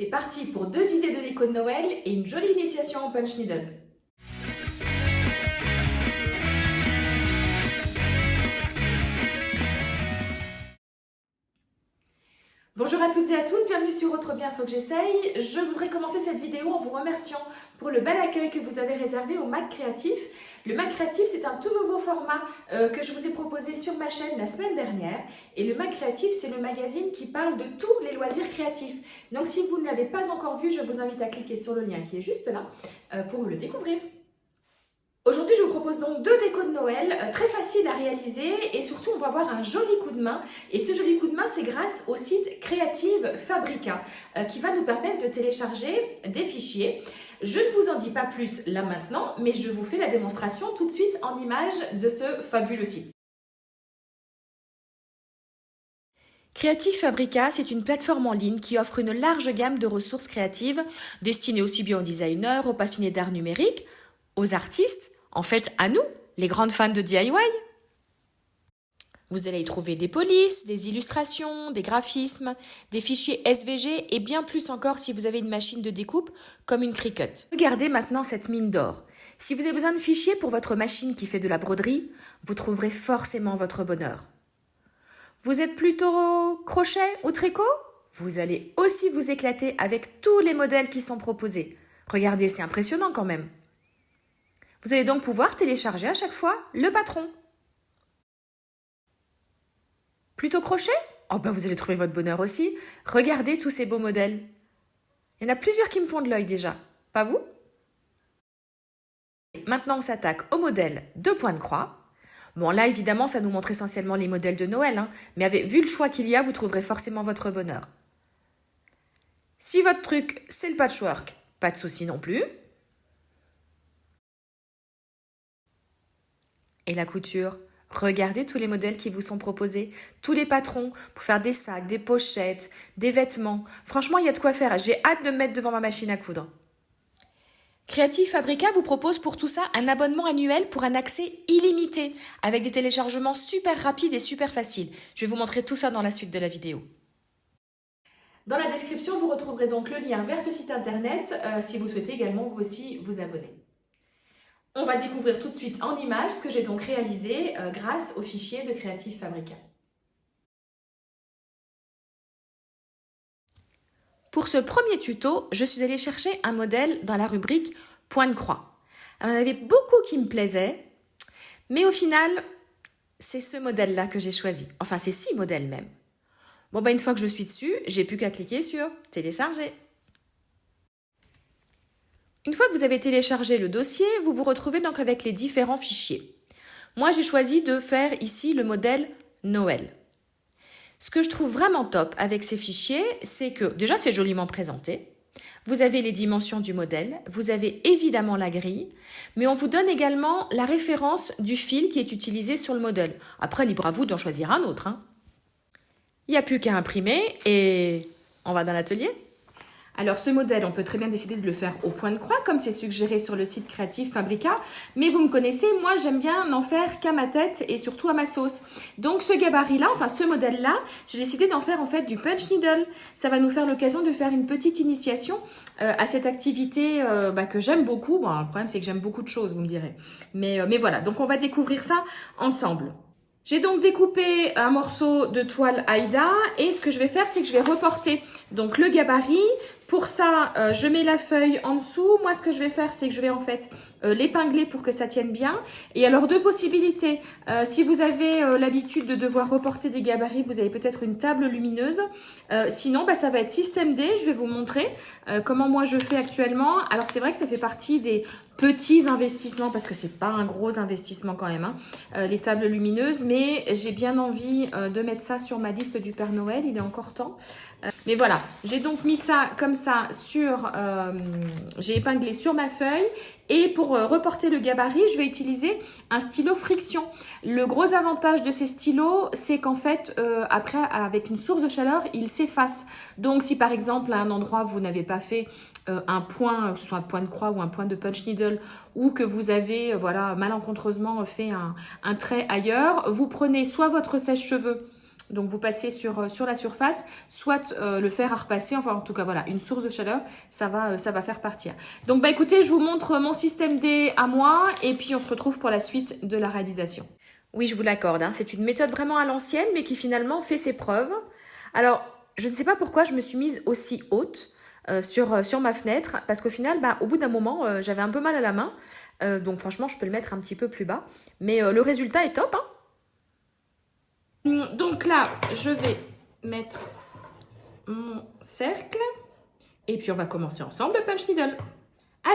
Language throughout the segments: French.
C'est parti pour 2 idées de déco de Noël et une jolie initiation au punch needle. Bonjour à toutes et à tous, bienvenue sur Autre Bien Faut que j'essaye. Je voudrais commencer cette vidéo en vous remerciant pour le bel accueil que vous avez réservé au Mac Créatif. Le Mac Créatif, c'est un tout nouveau format que je vous ai proposé sur ma chaîne la semaine dernière. Et le Mac Créatif, c'est le magazine qui parle de tous les loisirs créatifs. Donc si vous ne l'avez pas encore vu, je vous invite à cliquer sur le lien qui est juste là pour le découvrir. Aujourd'hui, je vous propose donc 2 décos de Noël très faciles à réaliser et surtout, on va avoir un joli coup de main. Et ce joli coup de main, c'est grâce au site Creative Fabrica qui va nous permettre de télécharger des fichiers. Je ne vous en dis pas plus là maintenant, mais je vous fais la démonstration tout de suite en images de ce fabuleux site. Creative Fabrica, c'est une plateforme en ligne qui offre une large gamme de ressources créatives destinées aussi bien aux designers, aux passionnés d'art numérique, aux artistes, en fait à nous, les grandes fans de DIY. Vous allez y trouver des polices, des illustrations, des graphismes, des fichiers SVG et bien plus encore si vous avez une machine de découpe comme une Cricut. Regardez maintenant cette mine d'or. Si vous avez besoin de fichiers pour votre machine qui fait de la broderie, vous trouverez forcément votre bonheur. Vous êtes plutôt crochet ou tricot? Vous allez aussi vous éclater avec tous les modèles qui sont proposés. Regardez, c'est impressionnant quand même. Vous allez donc pouvoir télécharger à chaque fois le patron. Plutôt crochet? Oh ben vous allez trouver votre bonheur aussi. Regardez tous ces beaux modèles. Il y en a plusieurs qui me font de l'œil déjà. Pas vous? Maintenant on s'attaque au modèle de point de croix. Bon là évidemment ça nous montre essentiellement les modèles de Noël, mais vu le choix qu'il y a, vous trouverez forcément votre bonheur. Si votre truc c'est le patchwork, pas de souci non plus. Et la couture, regardez tous les modèles qui vous sont proposés, tous les patrons pour faire des sacs, des pochettes, des vêtements. Franchement, il y a de quoi faire. J'ai hâte de me mettre devant ma machine à coudre. Creative Fabrica vous propose pour tout ça un abonnement annuel pour un accès illimité avec des téléchargements super rapides et super faciles. Je vais vous montrer tout ça dans la suite de la vidéo. Dans la description, vous retrouverez donc le lien vers ce site internet si vous souhaitez également vous aussi vous abonner. On va découvrir tout de suite en images ce que j'ai donc réalisé grâce au fichier de Creative Fabrica. Pour ce premier tuto, je suis allée chercher un modèle dans la rubrique point de croix. Alors, il y en avait beaucoup qui me plaisaient, mais au final, c'est ce modèle-là que j'ai choisi. Enfin, c'est 6 modèles même. Bon, une fois que je suis dessus, j'ai plus qu'à cliquer sur télécharger. Une fois que vous avez téléchargé le dossier, vous vous retrouvez donc avec les différents fichiers. Moi, j'ai choisi de faire ici le modèle Noël. Ce que je trouve vraiment top avec ces fichiers, c'est que déjà, c'est joliment présenté. Vous avez les dimensions du modèle, vous avez évidemment la grille, mais on vous donne également la référence du fil qui est utilisé sur le modèle. Après, libre à vous d'en choisir un autre. Il n'y a plus qu'à imprimer et on va dans l'atelier. Alors ce modèle, on peut très bien décider de le faire au point de croix, comme c'est suggéré sur le site Creative Fabrica. Mais vous me connaissez, moi j'aime bien n'en faire qu'à ma tête et surtout à ma sauce. Donc ce gabarit-là, enfin ce modèle-là, j'ai décidé d'en faire en fait du punch needle. Ça va nous faire l'occasion de faire une petite initiation à cette activité que j'aime beaucoup. Bon, le problème c'est que j'aime beaucoup de choses, vous me direz. Mais voilà, donc on va découvrir ça ensemble. J'ai donc découpé un morceau de toile Aïda et ce que je vais faire, c'est que je vais reporter donc le gabarit. Pour ça, je mets la feuille en dessous. Moi, ce que je vais faire, c'est que je vais en fait l'épingler pour que ça tienne bien. Et alors, 2 possibilités. Si vous avez l'habitude de devoir reporter des gabarits, vous avez peut-être une table lumineuse. Sinon, ça va être système D. Je vais vous montrer comment moi je fais actuellement. Alors, c'est vrai que ça fait partie des petits investissements parce que c'est pas un gros investissement quand même, les tables lumineuses. Mais j'ai bien envie de mettre ça sur ma liste du Père Noël. Il est encore temps. Mais voilà, j'ai donc mis ça comme ça sur, j'ai épinglé sur ma feuille et pour reporter le gabarit, je vais utiliser un stylo friction. Le gros avantage de ces stylos, c'est qu'en fait, après, avec une source de chaleur, ils s'effacent. Donc, si par exemple, à un endroit, vous n'avez pas fait un point, que ce soit un point de croix ou un point de punch needle, ou que vous avez, malencontreusement fait un trait ailleurs, vous prenez soit votre sèche-cheveux, donc vous passez sur la surface, soit le fer à repasser, enfin en tout cas voilà, une source de chaleur, ça va faire partir. Donc bah écoutez, je vous montre mon système D à moi et puis on se retrouve pour la suite de la réalisation. Oui, je vous l'accorde, hein, c'est une méthode vraiment à l'ancienne mais qui finalement fait ses preuves. Alors, je ne sais pas pourquoi je me suis mise aussi haute sur ma fenêtre parce qu'au final, bah, au bout d'un moment, j'avais un peu mal à la main. Donc franchement, je peux le mettre un petit peu plus bas. Mais le résultat est top, hein. Donc là, je vais mettre mon cercle. Et puis on va commencer ensemble le punch needle.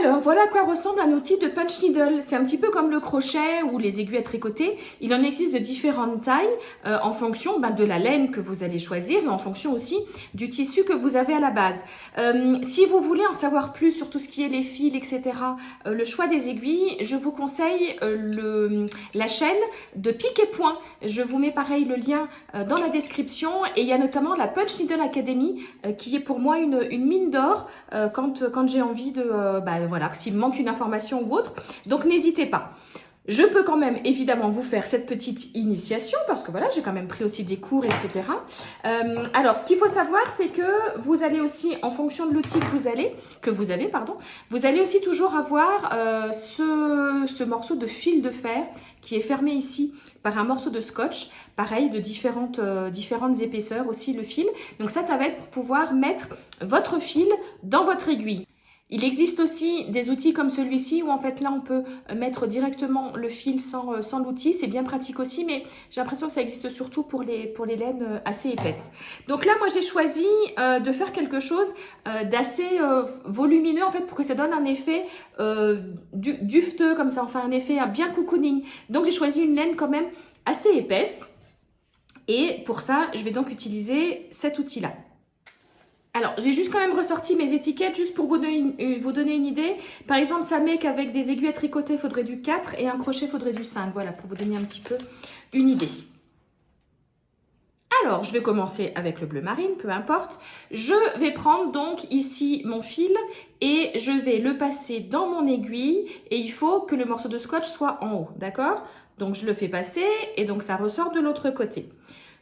Alors, voilà à quoi ressemble un outil de punch needle. C'est un petit peu comme le crochet ou les aiguilles à tricoter. Il en existe de différentes tailles en fonction de la laine que vous allez choisir et en fonction aussi du tissu que vous avez à la base. Si vous voulez en savoir plus sur tout ce qui est les fils, etc., le choix des aiguilles, je vous conseille la chaîne de Pic et Point. Je vous mets pareil le lien dans la description et il y a notamment la Punch Needle Academy qui est pour moi une mine d'or quand j'ai envie de... voilà, s'il me manque une information ou autre. Donc, n'hésitez pas. Je peux quand même, évidemment, vous faire cette petite initiation parce que voilà, j'ai quand même pris aussi des cours, etc. Alors, ce qu'il faut savoir, c'est que vous allez aussi, en fonction de l'outil que vous avez, vous allez aussi toujours avoir ce morceau de fil de fer qui est fermé ici par un morceau de scotch, pareil, de différentes épaisseurs aussi, le fil. Donc ça va être pour pouvoir mettre votre fil dans votre aiguille. Il existe aussi des outils comme celui-ci où en fait là on peut mettre directement le fil sans l'outil. C'est bien pratique aussi, mais j'ai l'impression que ça existe surtout pour les laines assez épaisses. Donc là moi j'ai choisi de faire quelque chose d'assez volumineux en fait pour que ça donne un effet dufteux comme ça, enfin un effet bien cocooning. Donc j'ai choisi une laine quand même assez épaisse et pour ça je vais donc utiliser cet outil-là. Alors, j'ai juste quand même ressorti mes étiquettes juste pour vous donner une idée. Par exemple, ça met qu'avec des aiguilles à tricoter, il faudrait du 4 et un crochet, il faudrait du 5. Voilà, pour vous donner un petit peu une idée. Alors, je vais commencer avec le bleu marine, peu importe. Je vais prendre donc ici mon fil et je vais le passer dans mon aiguille et il faut que le morceau de scotch soit en haut, d'accord? Donc, je le fais passer et donc ça ressort de l'autre côté.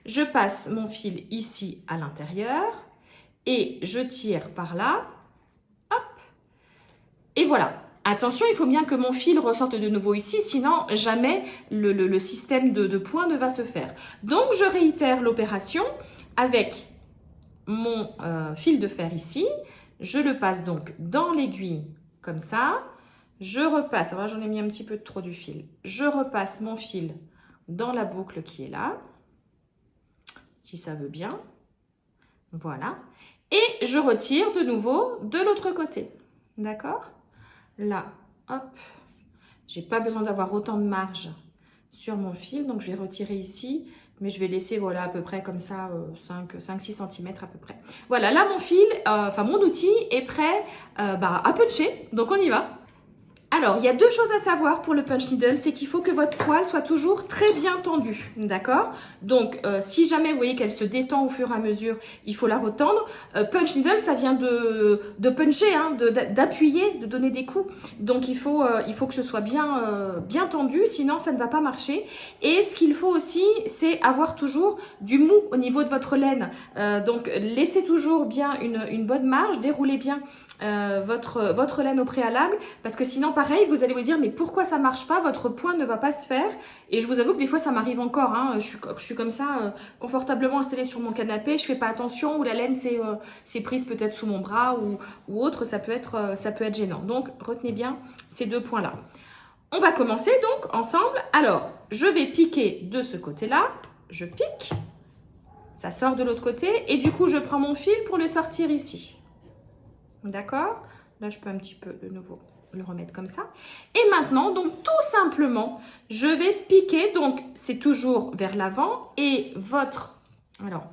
Je passe mon fil ici à l'intérieur. Et je tire par là, hop, et voilà. Attention, il faut bien que mon fil ressorte de nouveau ici, sinon jamais le système de points ne va se faire. Donc, je réitère l'opération avec mon fil de fer ici. Je le passe donc dans l'aiguille comme ça. Je repasse, alors j'en ai mis un petit peu trop du fil. Je repasse mon fil dans la boucle qui est là, si ça veut bien. Voilà. Et je retire de nouveau de l'autre côté. D'accord? Là, hop. J'ai pas besoin d'avoir autant de marge sur mon fil. Donc, je vais retirer ici. Mais je vais laisser, voilà, à peu près comme ça, 5-6 cm à peu près. Voilà, là, mon fil, mon outil est prêt à puncher. Donc, on y va. Alors, il y a deux choses à savoir pour le punch needle, c'est qu'il faut que votre poêle soit toujours très bien tendue, d'accord? Donc, si jamais vous voyez qu'elle se détend au fur et à mesure, il faut la retendre. Punch needle, ça vient de puncher, hein, d'appuyer, de donner des coups. Donc, il faut que ce soit bien tendu, sinon ça ne va pas marcher. Et ce qu'il faut aussi, c'est avoir toujours du mou au niveau de votre laine. Donc, laissez toujours bien une bonne marge, déroulez bien votre laine au préalable, parce que sinon pareil vous allez vous dire mais pourquoi ça marche pas, votre point ne va pas se faire. Et je vous avoue que des fois ça m'arrive encore, hein. Je suis comme ça confortablement installée sur mon canapé, je fais pas attention, ou la laine c'est prise peut-être sous mon bras ou autre, ça peut être gênant. Donc retenez bien ces deux points là. On va commencer donc ensemble. Alors je vais piquer de ce côté là, je pique, ça sort de l'autre côté et du coup je prends mon fil pour le sortir ici. D'accord? Là, je peux un petit peu de nouveau le remettre comme ça. Et maintenant, donc tout simplement, je vais piquer. Donc, c'est toujours vers l'avant. Et alors,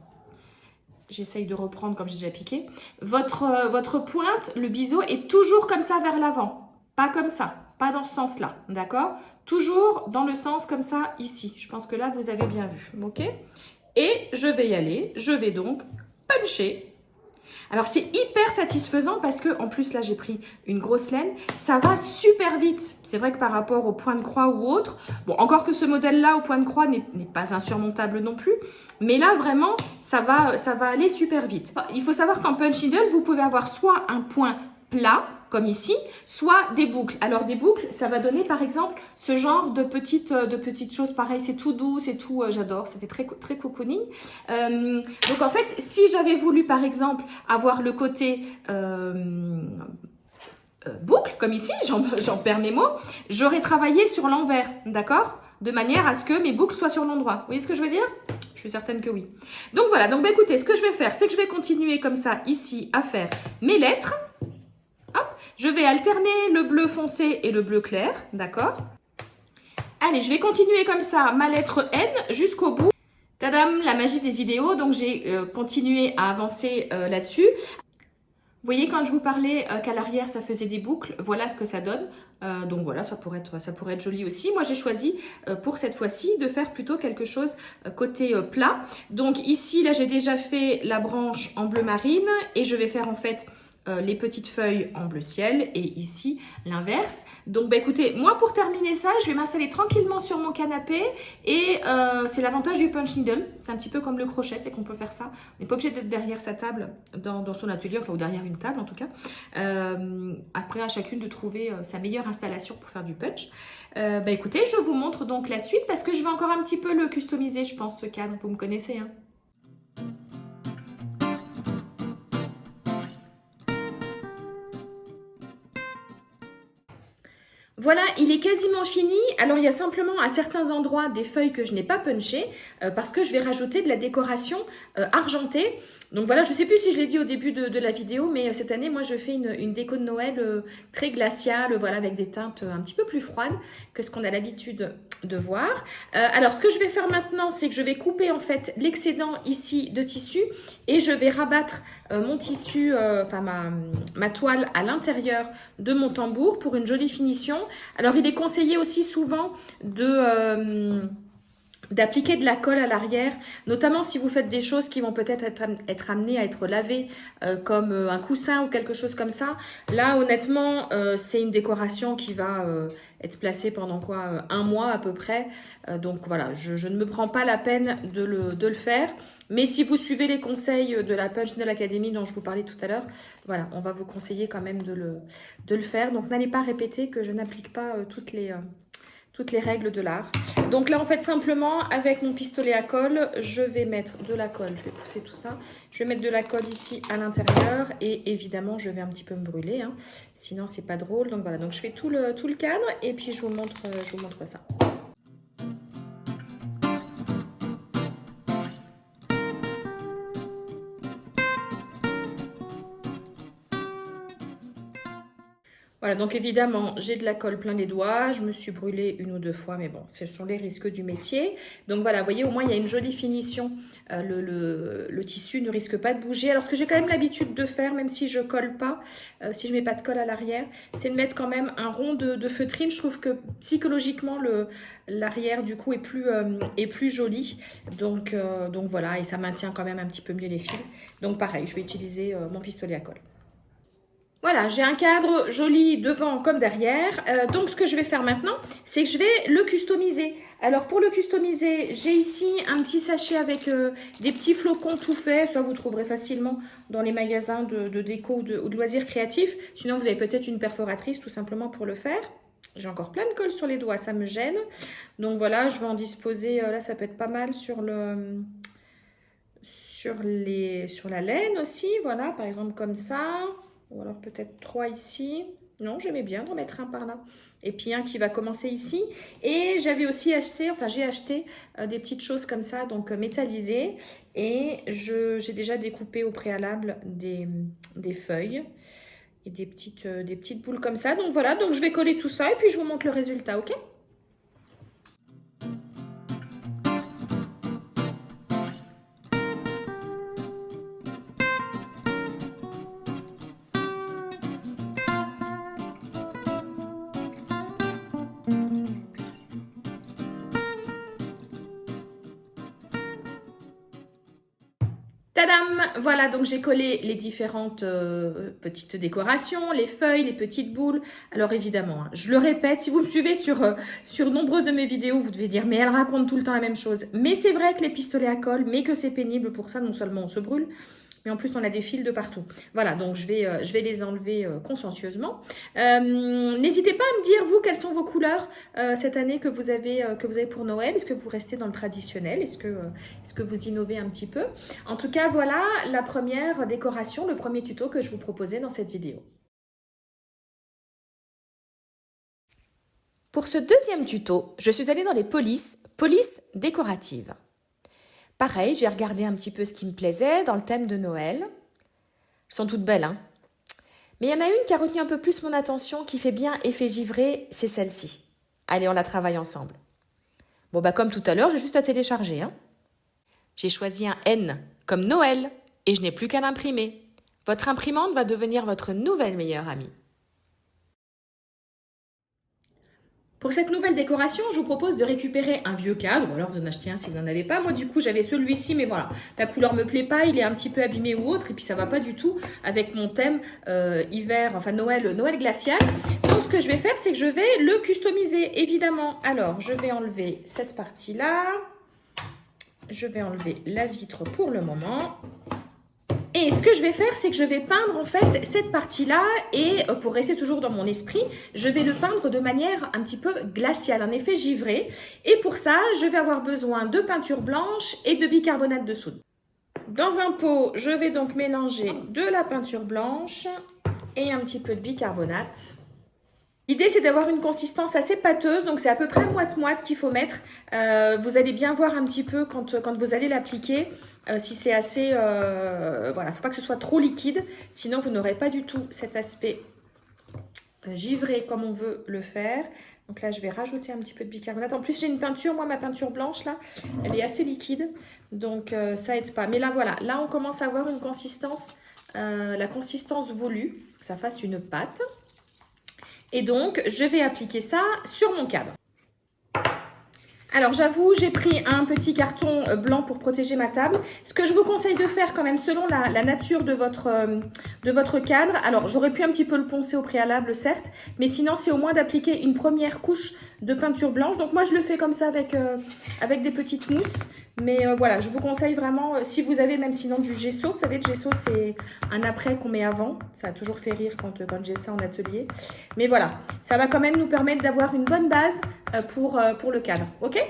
j'essaye de reprendre comme j'ai déjà piqué. Votre pointe, le biseau, est toujours comme ça vers l'avant. Pas comme ça. Pas dans ce sens-là. D'accord? Toujours dans le sens comme ça, ici. Je pense que là, vous avez bien vu. OK? Et je vais y aller. Je vais donc puncher. Alors c'est hyper satisfaisant parce que en plus là j'ai pris une grosse laine, ça va super vite. C'est vrai que par rapport au point de croix ou autre, bon encore que ce modèle-là au point de croix n'est pas insurmontable non plus, mais là vraiment ça va aller super vite. Il faut savoir qu'en punch needle vous pouvez avoir soit un point plat comme ici, soit des boucles. Alors des boucles, ça va donner par exemple ce genre de petites choses. Pareil, c'est tout doux, c'est tout, j'adore, ça fait très cocooning. Donc en fait, si j'avais voulu par exemple avoir le côté boucle, comme ici, j'en perds mes mots, j'aurais travaillé sur l'envers, d'accord? De manière à ce que mes boucles soient sur l'endroit. Vous voyez ce que je veux dire? Je suis certaine que oui. Donc voilà, donc bah, écoutez, ce que je vais faire, c'est que je vais continuer comme ça ici à faire mes lettres. Hop, je vais alterner le bleu foncé et le bleu clair, d'accord? Allez, je vais continuer comme ça ma lettre N jusqu'au bout. Tadam, la magie des vidéos, donc j'ai continué à avancer là-dessus. Vous voyez quand je vous parlais qu'à l'arrière ça faisait des boucles, voilà ce que ça donne. Donc voilà, ça pourrait être joli aussi. Moi j'ai choisi pour cette fois-ci de faire plutôt quelque chose côté plat. Donc ici, là j'ai déjà fait la branche en bleu marine et je vais faire en fait les petites feuilles en bleu ciel et ici l'inverse. Donc bah écoutez, moi pour terminer ça, je vais m'installer tranquillement sur mon canapé et c'est l'avantage du punch needle. C'est un petit peu comme le crochet, c'est qu'on peut faire ça. On n'est pas obligé d'être derrière sa table dans son atelier, enfin ou derrière une table en tout cas. Après à chacune de trouver sa meilleure installation pour faire du punch. Bah écoutez, je vous montre donc la suite parce que je vais encore un petit peu le customiser, je pense, ce cadre. Vous me connaissez, hein. Voilà, il est quasiment fini. Alors, il y a simplement à certains endroits des feuilles que je n'ai pas punchées parce que je vais rajouter de la décoration argentée. Donc voilà, je ne sais plus si je l'ai dit au début de la vidéo, mais cette année, moi, je fais une déco de Noël très glaciale, voilà, avec des teintes un petit peu plus froides que ce qu'on a l'habitude de voir. Alors, ce que je vais faire maintenant, c'est que je vais couper en fait l'excédent ici de tissu et je vais rabattre mon tissu, enfin ma toile à l'intérieur de mon tambour pour une jolie finition. Alors, il est conseillé aussi souvent d'appliquer de la colle à l'arrière, notamment si vous faites des choses qui vont peut-être être amenées à être lavées, comme un coussin ou quelque chose comme ça. Là, honnêtement, c'est une décoration qui va être placée pendant quoi, un mois à peu près. Donc voilà, je ne me prends pas la peine de le faire. Mais si vous suivez les conseils de la Punch Needle Academy dont je vous parlais tout à l'heure, voilà, on va vous conseiller quand même de le faire. Donc n'allez pas répéter que je n'applique pas toutes les règles de l'art. Donc là, en fait, simplement, avec mon pistolet à colle, je vais mettre de la colle. Je vais pousser tout ça. Je vais mettre de la colle ici à l'intérieur. Et évidemment, je vais un petit peu me brûler, hein. Sinon, c'est pas drôle. Donc voilà, donc je fais tout le cadre et puis je vous montre ça. Voilà, donc évidemment, j'ai de la colle plein les doigts. Je me suis brûlée une ou deux fois, mais bon, ce sont les risques du métier. Donc voilà, vous voyez, au moins, il y a une jolie finition. Le tissu ne risque pas de bouger. Alors, ce que j'ai quand même l'habitude de faire, même si je colle pas, si je mets pas de colle à l'arrière, c'est de mettre quand même un rond de feutrine. Je trouve que psychologiquement, l'arrière, du coup, est plus joli. Donc voilà, et ça maintient quand même un petit peu mieux les fils. Donc pareil, je vais utiliser mon pistolet à colle. Voilà, j'ai un cadre joli devant comme derrière. Donc, ce que je vais faire maintenant, c'est que je vais le customiser. Alors, pour le customiser, j'ai ici un petit sachet avec des petits flocons tout faits. Ça, vous trouverez facilement dans les magasins de déco ou de loisirs créatifs. Sinon, vous avez peut-être une perforatrice tout simplement pour le faire. J'ai encore plein de colle sur les doigts, ça me gêne. Donc, voilà, je vais en disposer. Là, ça peut être pas mal sur la laine aussi. Voilà, par exemple comme ça. Ou alors peut-être 3 ici. Non, j'aimais bien d'en mettre un par là. Et puis un qui va commencer ici. Et j'avais aussi acheté, j'ai acheté des petites choses comme ça, donc métallisées. Et j'ai déjà découpé au préalable des feuilles et des petites boules comme ça. Donc voilà, donc je vais coller tout ça et puis je vous montre le résultat, ok ? Tadam! Voilà, donc j'ai collé les différentes petites décorations, les feuilles, les petites boules. Alors évidemment, hein, je le répète, si vous me suivez sur nombreuses de mes vidéos, vous devez dire, mais elle raconte tout le temps la même chose. Mais c'est vrai que les pistolets à colle, mais que c'est pénible pour ça, non seulement on se brûle, mais en plus on a des fils de partout. Voilà, donc je vais les enlever consciencieusement. N'hésitez pas à me dire, vous, quelles sont vos couleurs cette année que vous avez pour Noël. Est-ce que vous restez dans le traditionnel? Est-ce que vous innovez un petit peu? En tout cas, voilà la première décoration, le premier tuto que je vous proposais dans cette vidéo. Pour ce deuxième tuto, je suis allée dans les polices décoratives. Pareil, j'ai regardé un petit peu ce qui me plaisait dans le thème de Noël. Elles sont toutes belles, hein? Mais il y en a une qui a retenu un peu plus mon attention, qui fait bien effet givré, c'est celle-ci. Allez, on la travaille ensemble. Bon, bah comme tout à l'heure, j'ai juste à télécharger, hein. J'ai choisi un N, comme Noël, et je n'ai plus qu'à l'imprimer. Votre imprimante va devenir votre nouvelle meilleure amie. Pour cette nouvelle décoration, je vous propose de récupérer un vieux cadre, ou alors vous en achetez un si vous n'en avez pas. Moi, du coup, j'avais celui-ci, mais voilà, la couleur me plaît pas, il est un petit peu abîmé ou autre, et puis ça va pas du tout avec mon thème hiver, enfin Noël glacial. Donc, ce que je vais faire, c'est que je vais le customiser, évidemment. Alors, je vais enlever cette partie-là. Je vais enlever la vitre pour le moment. Et ce que je vais faire, c'est que je vais peindre en fait cette partie-là et pour rester toujours dans mon esprit, je vais le peindre de manière un petit peu glaciale, un effet givré. Et pour ça, je vais avoir besoin de peinture blanche et de bicarbonate de soude. Dans un pot, je vais donc mélanger de la peinture blanche et un petit peu de bicarbonate. L'idée, c'est d'avoir une consistance assez pâteuse, donc c'est à peu près moite-moite qu'il faut mettre. Vous allez bien voir un petit peu quand vous allez l'appliquer, si c'est assez... voilà, il ne faut pas que ce soit trop liquide, sinon vous n'aurez pas du tout cet aspect givré comme on veut le faire. Donc là, je vais rajouter un petit peu de bicarbonate. En plus, j'ai une peinture, moi, ma peinture blanche, là, elle est assez liquide, donc ça aide pas. Mais là, voilà, là, on commence à avoir une consistance, la consistance voulue, que ça fasse une pâte. Et donc, je vais appliquer ça sur mon cadre. Alors, j'avoue, j'ai pris un petit carton blanc pour protéger ma table. Ce que je vous conseille de faire quand même, selon la nature de votre cadre, alors j'aurais pu un petit peu le poncer au préalable, certes, mais sinon, c'est au moins d'appliquer une première couche de peinture blanche. Donc, moi, je le fais comme ça avec des petites mousses. Mais voilà, je vous conseille vraiment, si vous avez même sinon du gesso, vous savez, le gesso, c'est un après qu'on met avant. Ça a toujours fait rire quand j'ai ça en atelier. Mais voilà, ça va quand même nous permettre d'avoir une bonne base pour le cadre. Ok ?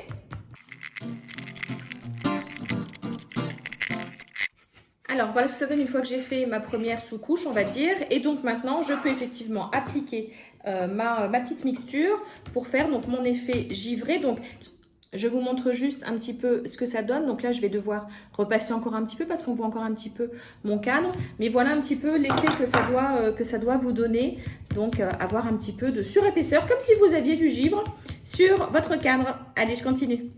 Alors, voilà ce que ça donne une fois que j'ai fait ma première sous-couche, on va dire. Et donc, maintenant, je peux effectivement appliquer ma petite mixture pour faire donc mon effet givré. Donc, je vous montre juste un petit peu ce que ça donne. Donc là, je vais devoir repasser encore un petit peu parce qu'on voit encore un petit peu mon cadre. Mais voilà un petit peu l'effet que ça doit vous donner. Donc, avoir un petit peu de surépaisseur, comme si vous aviez du givre sur votre cadre. Allez, je continue.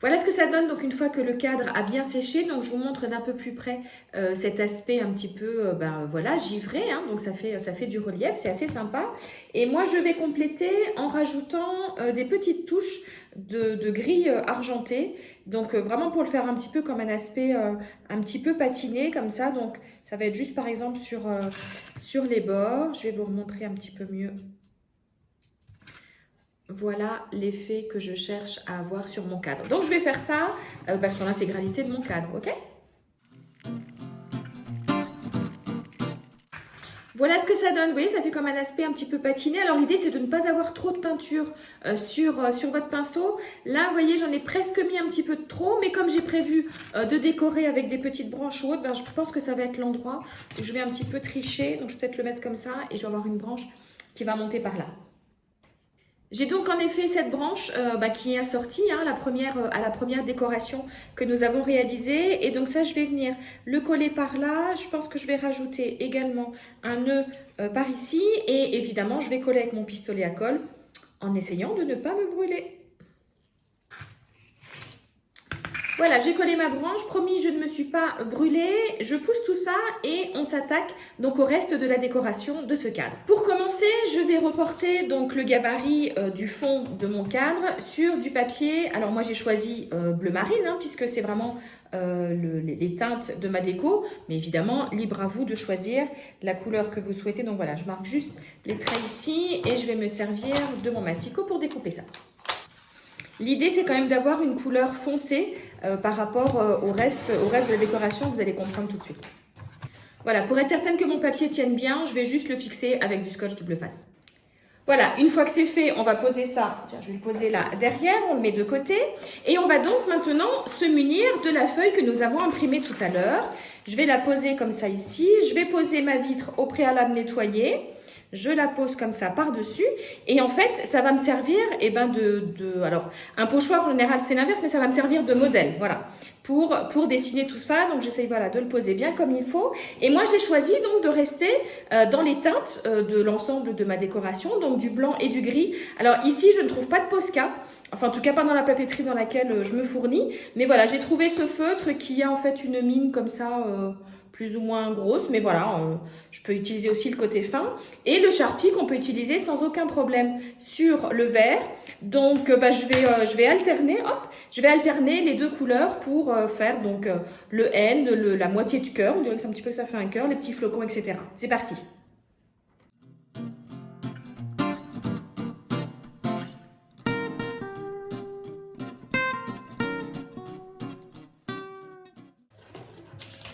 Voilà ce que ça donne donc une fois que le cadre a bien séché. Donc je vous montre d'un peu plus près cet aspect un petit peu voilà, givré, hein. Donc ça fait du relief, c'est assez sympa. Et moi je vais compléter en rajoutant des petites touches de gris argenté. Donc vraiment pour le faire un petit peu comme un aspect un petit peu patiné comme ça. Donc ça va être juste par exemple sur les bords. Je vais vous remontrer un petit peu mieux. Voilà l'effet que je cherche à avoir sur mon cadre. Donc, je vais faire ça sur l'intégralité de mon cadre, ok ? Voilà ce que ça donne. Vous voyez, ça fait comme un aspect un petit peu patiné. Alors, l'idée, c'est de ne pas avoir trop de peinture sur votre pinceau. Là, vous voyez, j'en ai presque mis un petit peu de trop. Mais comme j'ai prévu de décorer avec des petites branches hautes, je pense que ça va être l'endroit où je vais un petit peu tricher. Donc, je vais peut-être le mettre comme ça et je vais avoir une branche qui va monter par là. J'ai donc en effet cette branche qui est assortie à la première décoration que nous avons réalisée. Et donc ça, je vais venir le coller par là. Je pense que je vais rajouter également un nœud par ici. Et évidemment, je vais coller avec mon pistolet à colle en essayant de ne pas me brûler. Voilà, j'ai collé ma branche, promis, je ne me suis pas brûlée. Je pousse tout ça et on s'attaque donc au reste de la décoration de ce cadre. Pour commencer, je vais reporter donc le gabarit du fond de mon cadre sur du papier. Alors moi j'ai choisi bleu marine puisque c'est vraiment les teintes de ma déco. Mais évidemment, libre à vous de choisir la couleur que vous souhaitez. Donc voilà, je marque juste les traits ici et je vais me servir de mon massicot pour découper ça. L'idée, c'est quand même d'avoir une couleur foncée par rapport au reste de la décoration, vous allez comprendre tout de suite. Voilà, pour être certaine que mon papier tienne bien, je vais juste le fixer avec du scotch double face. Voilà, une fois que c'est fait, on va poser ça. Tiens, je vais le poser là derrière, on le met de côté. Et on va donc maintenant se munir de la feuille que nous avons imprimée tout à l'heure. Je vais la poser comme ça ici. Je vais poser ma vitre au préalable nettoyée. Je la pose comme ça par-dessus et en fait, ça va me servir alors un pochoir en général c'est l'inverse, mais ça va me servir de modèle, voilà, pour dessiner tout ça. Donc j'essaye voilà, de le poser bien comme il faut et moi j'ai choisi donc de rester dans les teintes de l'ensemble de ma décoration, donc du blanc et du gris. Alors ici, je ne trouve pas de Posca. Enfin, en tout cas, pas dans la papeterie dans laquelle je me fournis. Mais voilà, j'ai trouvé ce feutre qui a en fait une mine comme ça, plus ou moins grosse. Mais voilà, je peux utiliser aussi le côté fin. Et le Sharpie qu'on peut utiliser sans aucun problème sur le vert. Donc, je vais alterner, je vais alterner les deux couleurs pour faire donc le N, la moitié de cœur. On dirait que c'est un petit peu ça fait un cœur, les petits flocons, etc. C'est parti.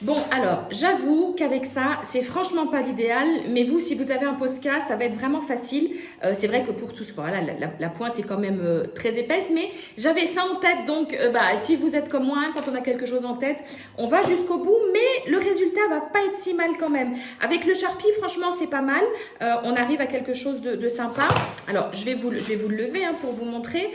Bon, alors, j'avoue qu'avec ça, c'est franchement pas l'idéal, mais vous, si vous avez un Posca, ça va être vraiment facile. C'est vrai que pour tout ce voilà, la pointe est quand même très épaisse, mais j'avais ça en tête, donc si vous êtes comme moi, quand on a quelque chose en tête, on va jusqu'au bout, mais le résultat va pas être si mal quand même. Avec le Sharpie, franchement, c'est pas mal. On arrive à quelque chose de sympa. Alors, je vais vous le lever pour vous montrer.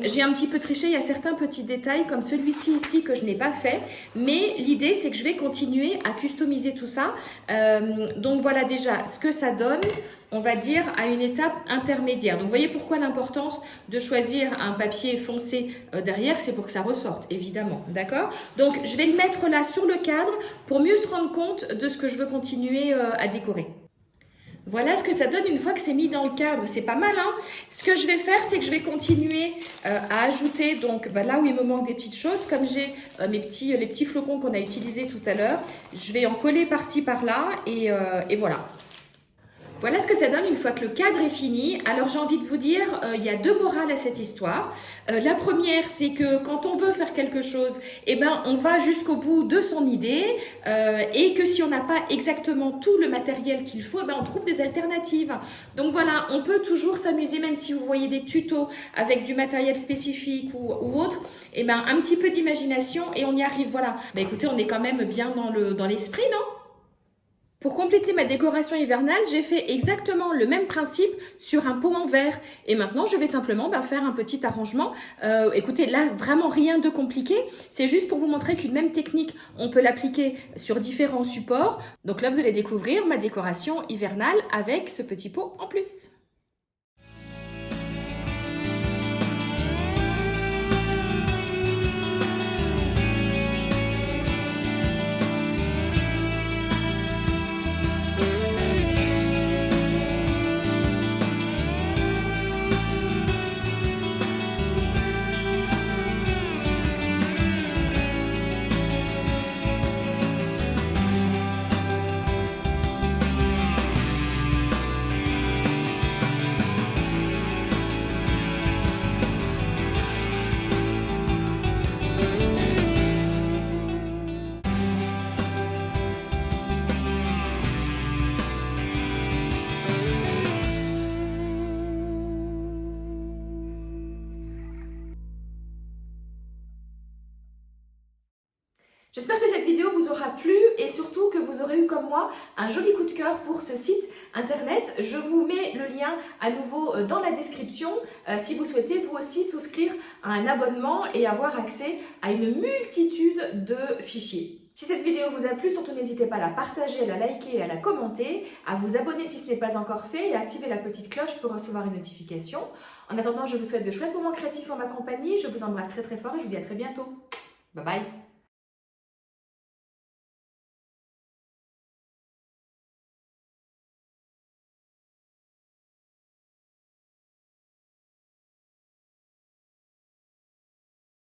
J'ai un petit peu triché, il y a certains petits détails comme celui-ci ici que je n'ai pas fait, mais l'idée, c'est que je vais continuer à customiser tout ça. Donc voilà déjà ce que ça donne, on va dire, à une étape intermédiaire. Donc vous voyez pourquoi l'importance de choisir un papier foncé derrière, c'est pour que ça ressorte, évidemment. D'accord? Donc je vais le mettre là sur le cadre pour mieux se rendre compte de ce que je veux continuer à décorer. Voilà ce que ça donne une fois que c'est mis dans le cadre. C'est pas mal, hein? Ce que je vais faire, c'est que je vais continuer à ajouter, donc là où il me manque des petites choses, comme j'ai les petits flocons qu'on a utilisés tout à l'heure, je vais en coller par-ci, par-là, et voilà. Voilà ce que ça donne une fois que le cadre est fini. Alors j'ai envie de vous dire, il y a deux morales à cette histoire. La première, c'est que quand on veut faire quelque chose, on va jusqu'au bout de son idée et que si on n'a pas exactement tout le matériel qu'il faut, on trouve des alternatives. Donc voilà, on peut toujours s'amuser, même si vous voyez des tutos avec du matériel spécifique ou autre, un petit peu d'imagination et on y arrive. Voilà. Écoutez, on est quand même bien dans l'esprit, non ? Pour compléter ma décoration hivernale, j'ai fait exactement le même principe sur un pot en verre. Et maintenant, je vais simplement faire un petit arrangement. Écoutez, là, vraiment rien de compliqué. C'est juste pour vous montrer qu'une même technique, on peut l'appliquer sur différents supports. Donc là, vous allez découvrir ma décoration hivernale avec ce petit pot en plus. J'espère que cette vidéo vous aura plu et surtout que vous aurez eu comme moi un joli coup de cœur pour ce site internet. Je vous mets le lien à nouveau dans la description si vous souhaitez vous aussi souscrire à un abonnement et avoir accès à une multitude de fichiers. Si cette vidéo vous a plu, surtout n'hésitez pas à la partager, à la liker et à la commenter, à vous abonner si ce n'est pas encore fait et à activer la petite cloche pour recevoir une notification. En attendant, je vous souhaite de chouettes moments créatifs en ma compagnie. Je vous embrasse très très fort et je vous dis à très bientôt. Bye bye.